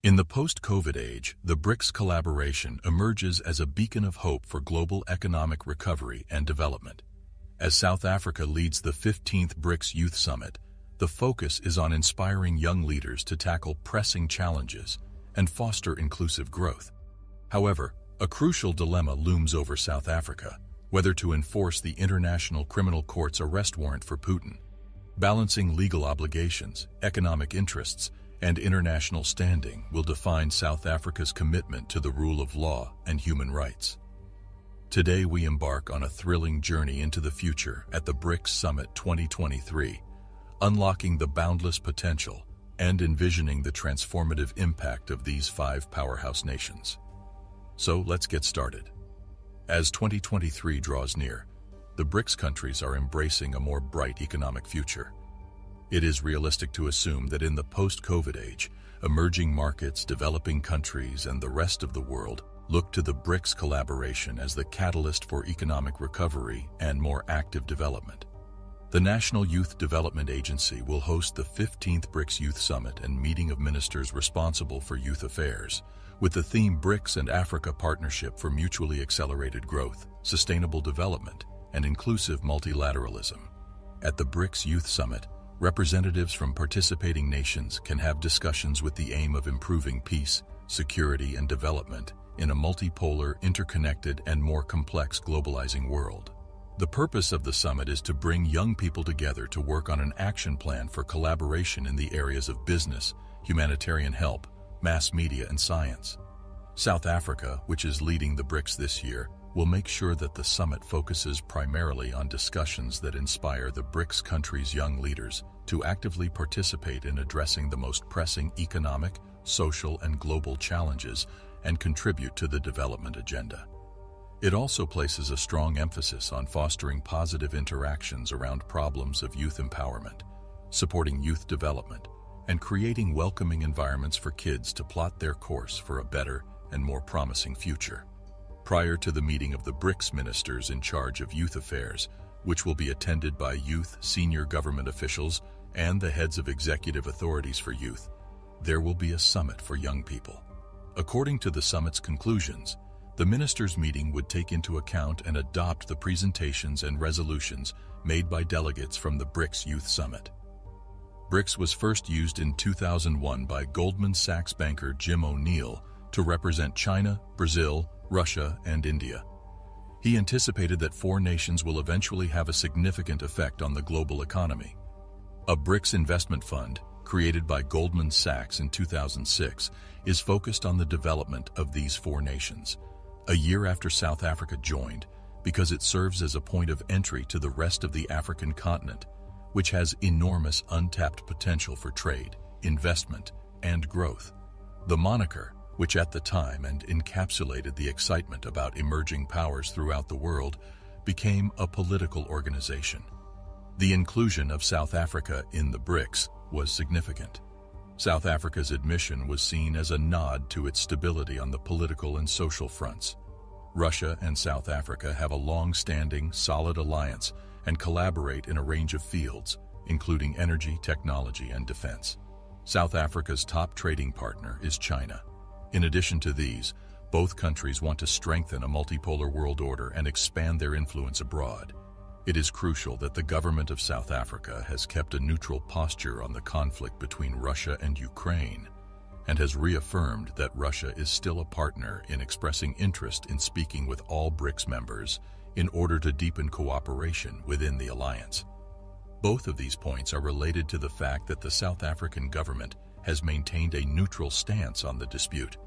In the post-COVID age, the BRICS collaboration emerges as a beacon of hope for global economic recovery and development. As South Africa leads the 15th BRICS Youth Summit, the focus is on inspiring young leaders to tackle pressing challenges and foster inclusive growth. However, a crucial dilemma looms over South Africa: whether to enforce the International Criminal Court's arrest warrant for Putin. Balancing legal obligations, economic interests, and international standing will define South Africa's commitment to the rule of law and human rights. Today we embark on a thrilling journey into the future at the BRICS Summit 2023, unlocking the boundless potential and envisioning the transformative impact of these 5 powerhouse nations. So let's get started. As 2023 draws near, the BRICS countries are embracing a more bright economic future. It is realistic to assume that in the post-COVID age, emerging markets, developing countries, and the rest of the world look to the BRICS collaboration as the catalyst for economic recovery and more active development. The National Youth Development Agency will host the 15th BRICS Youth Summit and meeting of ministers responsible for youth affairs, with the theme BRICS and Africa Partnership for Mutually Accelerated Growth, Sustainable Development, and Inclusive Multilateralism. At the BRICS Youth Summit, representatives from participating nations can have discussions with the aim of improving peace, security, and development in a multipolar, interconnected, and more complex globalizing world. The purpose of the summit is to bring young people together to work on an action plan for collaboration in the areas of business, humanitarian help, mass media, and science. South Africa, which is leading the BRICS this year, will make sure that the summit focuses primarily on discussions that inspire the BRICS countries' young leaders to actively participate in addressing the most pressing economic, social, and global challenges and contribute to the development agenda. It also places a strong emphasis on fostering positive interactions around problems of youth empowerment, supporting youth development, and creating welcoming environments for kids to plot their course for a better and more promising future. Prior to the meeting of the BRICS ministers in charge of youth affairs, which will be attended by youth senior government officials and the heads of executive authorities for youth, there will be a summit for young people. According to the summit's conclusions, the ministers' meeting would take into account and adopt the presentations and resolutions made by delegates from the BRICS Youth Summit. BRICS was first used in 2001 by Goldman Sachs banker Jim O'Neill to represent China, Brazil, Russia, and India. He anticipated that 4 nations will eventually have a significant effect on the global economy. A BRICS investment fund, created by Goldman Sachs in 2006, is focused on the development of these 4 nations, a year after South Africa joined, because it serves as a point of entry to the rest of the African continent, which has enormous untapped potential for trade, investment, and growth. The moniker, which at the time and encapsulated the excitement about emerging powers throughout the world, became a political organization. The inclusion of South Africa in the BRICS was significant. South Africa's admission was seen as a nod to its stability on the political and social fronts. Russia and South Africa have a long-standing, solid alliance and collaborate in a range of fields, including energy, technology, and defense. South Africa's top trading partner is China. In addition to these, both countries want to strengthen a multipolar world order and expand their influence abroad. It is crucial that the government of South Africa has kept a neutral posture on the conflict between Russia and Ukraine, and has reaffirmed that Russia is still a partner in expressing interest in speaking with all BRICS members in order to deepen cooperation within the alliance. Both of these points are related to the fact that the South African government has maintained a neutral stance on the dispute.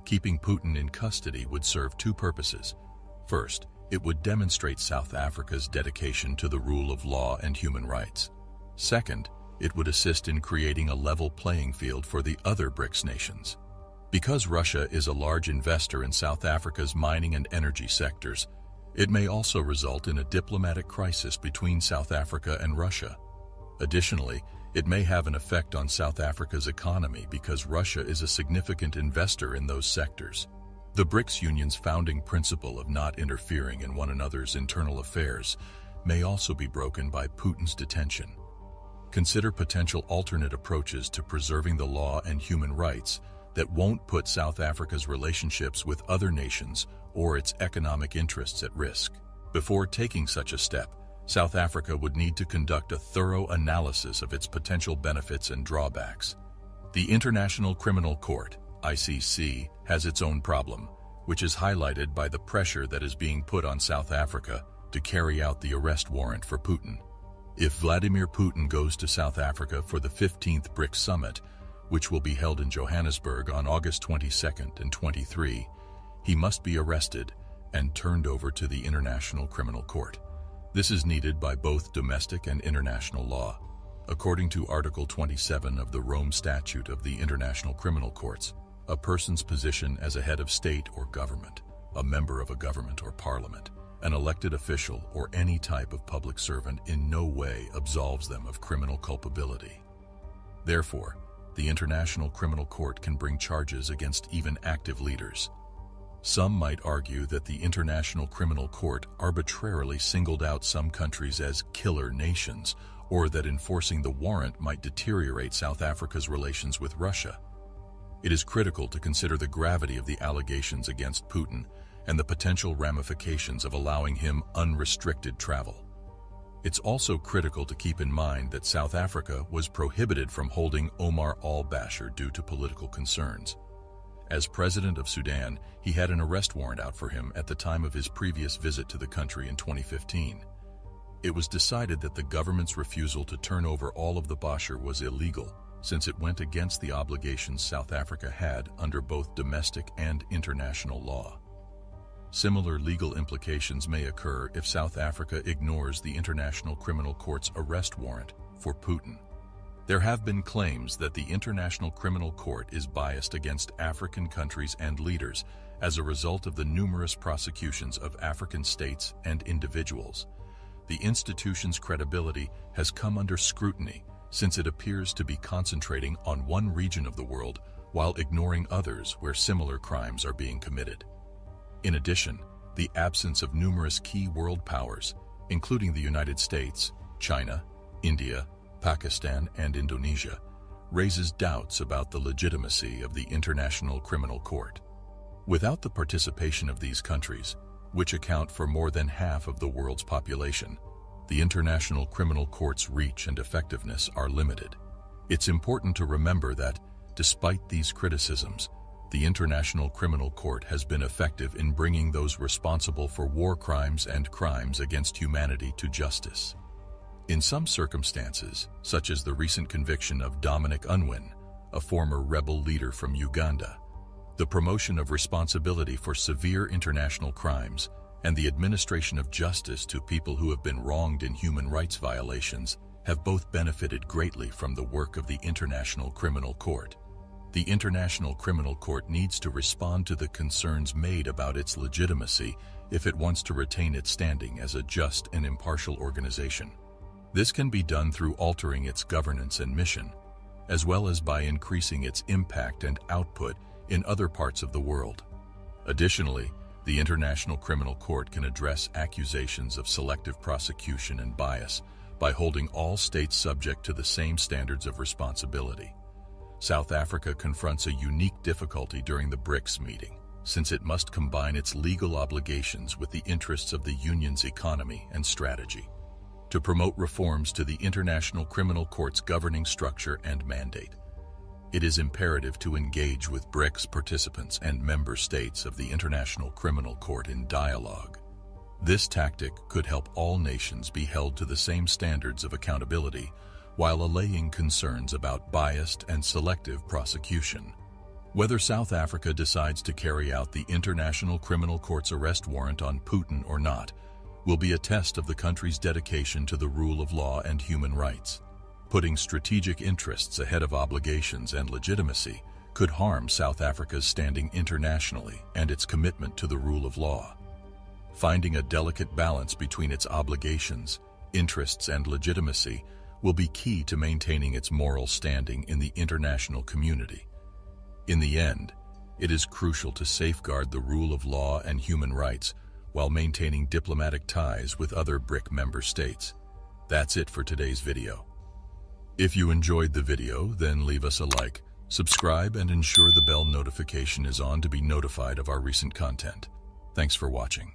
Keeping Putin in custody would serve 2 purposes. First, it would demonstrate South Africa's dedication to the rule of law and human rights. Second, it would assist in creating a level playing field for the other BRICS nations. Because Russia is a large investor in South Africa's mining and energy sectors, it may also result in a diplomatic crisis between South Africa and Russia. Additionally, it may have an effect on South Africa's economy because Russia is a significant investor in those sectors. The BRICS Union's founding principle of not interfering in one another's internal affairs may also be broken by Putin's detention. Consider potential alternate approaches to preserving the law and human rights that won't put South Africa's relationships with other nations or its economic interests at risk. Before taking such a step, South Africa would need to conduct a thorough analysis of its potential benefits and drawbacks. The International Criminal Court, ICC, has its own problem, which is highlighted by the pressure that is being put on South Africa to carry out the arrest warrant for Putin. If Vladimir Putin goes to South Africa for the 15th BRICS Summit, which will be held in Johannesburg on August 22nd and 23, he must be arrested and turned over to the International Criminal Court. This is needed by both domestic and international law. According to Article 27 of the Rome Statute of the International Criminal Courts, a person's position as a head of state or government, a member of a government or parliament, an elected official, or any type of public servant in no way absolves them of criminal culpability. Therefore, the International Criminal Court can bring charges against even active leaders. Some might argue that the International Criminal Court arbitrarily singled out some countries as killer nations, or that enforcing the warrant might deteriorate South Africa's relations with Russia. It is critical to consider the gravity of the allegations against Putin and the potential ramifications of allowing him unrestricted travel. It's also critical to keep in mind that South Africa was prohibited from holding Omar al-Bashir due to political concerns. As president of Sudan, he had an arrest warrant out for him at the time of his previous visit to the country in 2015. It was decided that the government's refusal to turn over all of the Bashir was illegal, since it went against the obligations South Africa had under both domestic and international law. Similar legal implications may occur if South Africa ignores the International Criminal Court's arrest warrant for Putin. There have been claims that the International Criminal Court is biased against African countries and leaders as a result of the numerous prosecutions of African states and individuals. The institution's credibility has come under scrutiny since it appears to be concentrating on one region of the world while ignoring others where similar crimes are being committed. In addition, the absence of numerous key world powers, including the United States, China, India, Pakistan, and Indonesia, raises doubts about the legitimacy of the International Criminal Court. Without the participation of these countries, which account for more than half of the world's population, the International Criminal Court's reach and effectiveness are limited. It's important to remember that, despite these criticisms, the International Criminal Court has been effective in bringing those responsible for war crimes and crimes against humanity to justice. In some circumstances, such as the recent conviction of Dominic Unwin, a former rebel leader from Uganda, the promotion of responsibility for severe international crimes, and the administration of justice to people who have been wronged in human rights violations have both benefited greatly from the work of the International Criminal Court. The International Criminal Court needs to respond to the concerns made about its legitimacy if it wants to retain its standing as a just and impartial organization. This can be done through altering its governance and mission, as well as by increasing its impact and output in other parts of the world. Additionally, the International Criminal Court can address accusations of selective prosecution and bias by holding all states subject to the same standards of responsibility. South Africa confronts a unique difficulty during the BRICS meeting, since it must combine its legal obligations with the interests of the Union's economy and strategy. To promote reforms to the International Criminal Court's governing structure and mandate, it is imperative to engage with BRICS participants and member states of the International Criminal Court in dialogue. This tactic could help all nations be held to the same standards of accountability while allaying concerns about biased and selective prosecution. Whether South Africa decides to carry out the International Criminal Court's arrest warrant on Putin or not will be a test of the country's dedication to the rule of law and human rights. Putting strategic interests ahead of obligations and legitimacy could harm South Africa's standing internationally and its commitment to the rule of law. Finding a delicate balance between its obligations, interests, and legitimacy will be key to maintaining its moral standing in the international community. In the end, it is crucial to safeguard the rule of law and human rights while maintaining diplomatic ties with other BRIC member states. That's it for today's video. If you enjoyed the video, then leave us a like, Subscribe and ensure the bell notification is on to be notified of our recent content. Thanks for watching.